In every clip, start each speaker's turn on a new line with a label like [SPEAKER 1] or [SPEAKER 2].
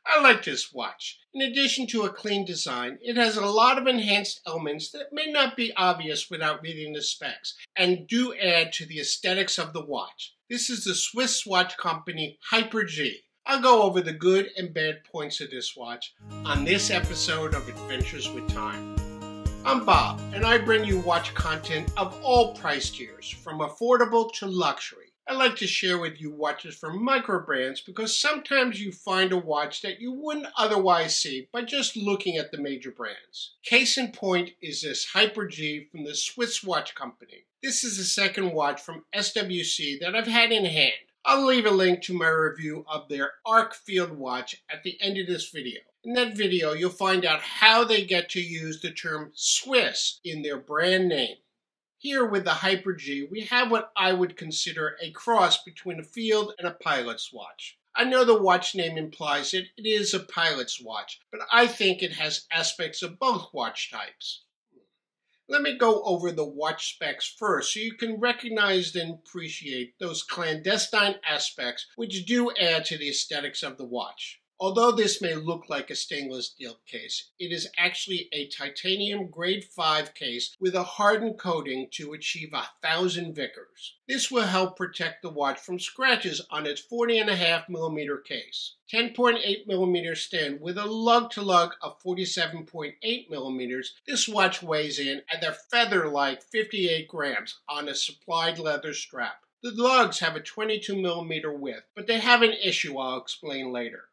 [SPEAKER 1] I like this watch. In addition to a clean design, it has a lot of enhanced elements that may not be obvious without reading the specs, and do add to the aesthetics of the watch. This is the Swiss watch company Hyper G. I'll go over the good and bad points of this watch on this episode of Adventures with Time. I'm Bob, and I bring you watch content of all price tiers, from affordable to luxury. I like to share with you watches from micro brands because sometimes you find a watch that you wouldn't otherwise see by just looking at the major brands. Case in point is this Hyper G from the Swiss watch company. This is the second watch from SWC that I've had in hand. I'll leave a link to my review of their Arc Field watch at the end of this video. In that video, you'll find out how they get to use the term Swiss in their brand name. Here with the Hyper G, we have what I would consider a cross between a field and a pilot's watch. I know the watch name implies it is a pilot's watch, but I think it has aspects of both watch types. Let me go over the watch specs first so you can recognize and appreciate those clandestine aspects which do add to the aesthetics of the watch. Although this may look like a stainless steel case, it is actually a titanium grade 5 case with a hardened coating to achieve 1,000 Vickers. This will help protect the watch from scratches on its 40.5mm case. 10.8mm stand with a lug-to-lug of 47.8mm, this watch weighs in at a feather-like 58 grams on a supplied leather strap. The lugs have a 22mm width, but they have an issue I'll explain later.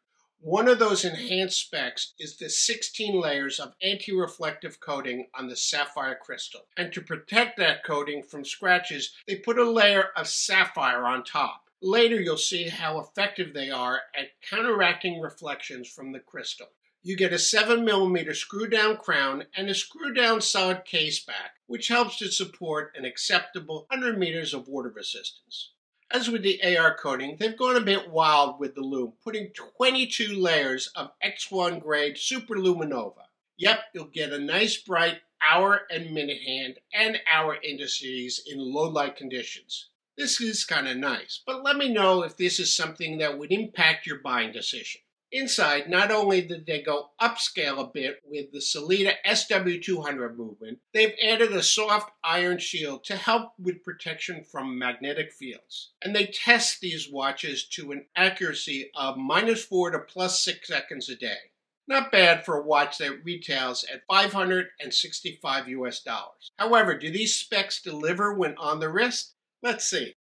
[SPEAKER 1] One of those enhanced specs is the 16 layers of anti-reflective coating on the sapphire crystal. And to protect that coating from scratches, they put a layer of sapphire on top. Later you'll see how effective they are at counteracting reflections from the crystal. You get a 7mm screw-down crown and a screw-down solid case back, which helps to support an acceptable 100 meters of water resistance. As with the AR coating, they've gone a bit wild with the lume, putting 22 layers of X1 grade Super Luminova. Yep, you'll get a nice bright hour and minute hand and hour indices in low light conditions. This is kind of nice, but let me know if this is something that would impact your buying decision. Inside, not only did they go upscale a bit with the Sellita SW200 movement, they've added a soft iron shield to help with protection from magnetic fields. And they test these watches to an accuracy of -4 to +6 seconds a day. Not bad for a watch that retails at $565 US. However, do these specs deliver when on the wrist? Let's see.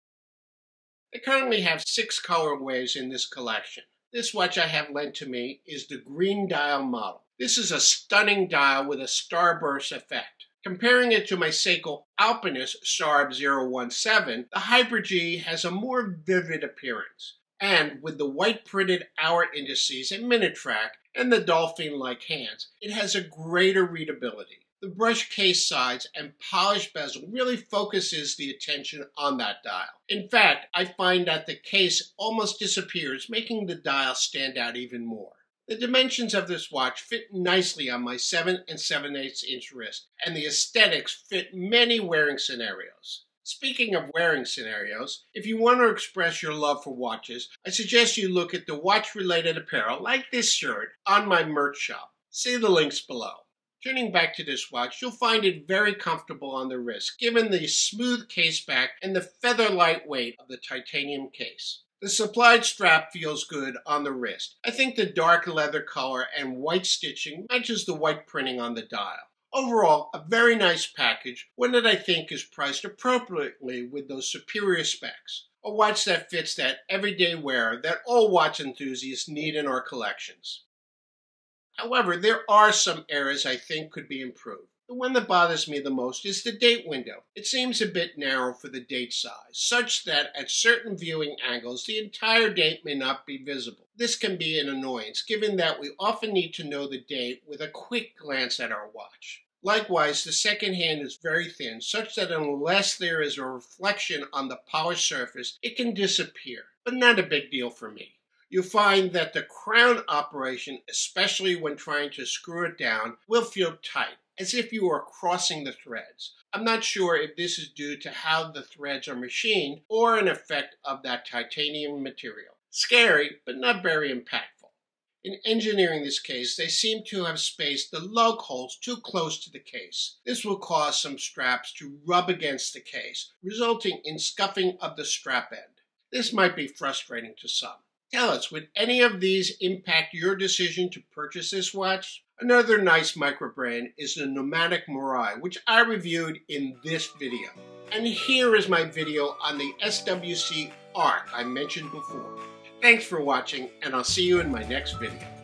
[SPEAKER 1] They currently have 6 colorways in this collection. This watch I have lent to me is the green dial model. This is a stunning dial with a starburst effect. Comparing it to my Seiko Alpinist Sarb 017, the Hyper G has a more vivid appearance. And with the white printed hour indices and minute track and the dolphin-like hands, it has a greater readability. The brush case sides and polished bezel really focuses the attention on that dial. In fact, I find that the case almost disappears, making the dial stand out even more. The dimensions of this watch fit nicely on my 7 7/8 inch wrist, and the aesthetics fit many wearing scenarios. Speaking of wearing scenarios, if you want to express your love for watches, I suggest you look at the watch-related apparel like this shirt on my merch shop. See the links below. Turning back to this watch, you'll find it very comfortable on the wrist, given the smooth case back and the feather-light weight of the titanium case. The supplied strap feels good on the wrist. I think the dark leather color and white stitching matches the white printing on the dial. Overall, a very nice package, one that I think is priced appropriately with those superior specs. A watch that fits that everyday wear that all watch enthusiasts need in our collections. However, there are some areas I think could be improved. The one that bothers me the most is the date window. It seems a bit narrow for the date size, such that at certain viewing angles, the entire date may not be visible. This can be an annoyance, given that we often need to know the date with a quick glance at our watch. Likewise, the second hand is very thin, such that unless there is a reflection on the polished surface, it can disappear, but not a big deal for me. You'll find that the crown operation, especially when trying to screw it down, will feel tight, as if you are crossing the threads. I'm not sure if this is due to how the threads are machined or an effect of that titanium material. Scary, but not very impactful. In engineering this case, they seem to have spaced the lug holes too close to the case. This will cause some straps to rub against the case, resulting in scuffing of the strap end. This might be frustrating to some. Tell us, would any of these impact your decision to purchase this watch? Another nice micro brand is the Nomadic Mirai, which I reviewed in this video. And here is my video on the SWC Arc I mentioned before. Thanks for watching, and I'll see you in my next video.